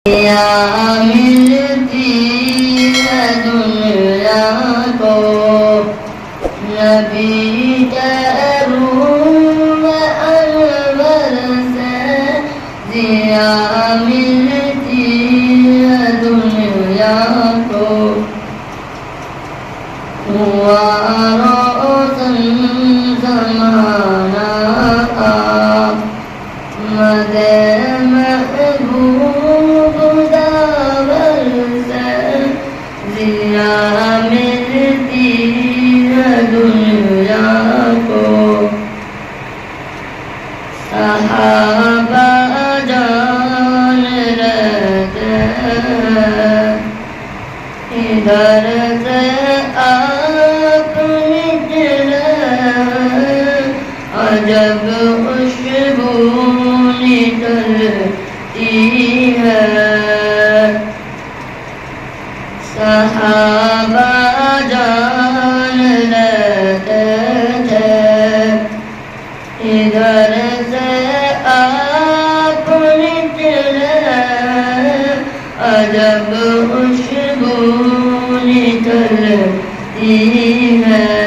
یا ملتی ہے دنیا کو نبی کے روح انور سے ضیا ملتی ہے دنیا کو ہوا روشن زمانہ آمد محبوب داور سے ضیا ملتی ہے دنیا کو صحابہ جان رہتے ادھر سے آپ نکلے عجب خوشبو نکلتی ہے صحابہ جان لیتے تھے ادھر سے آپ نکلے عجب خوشبو نکلتی ہے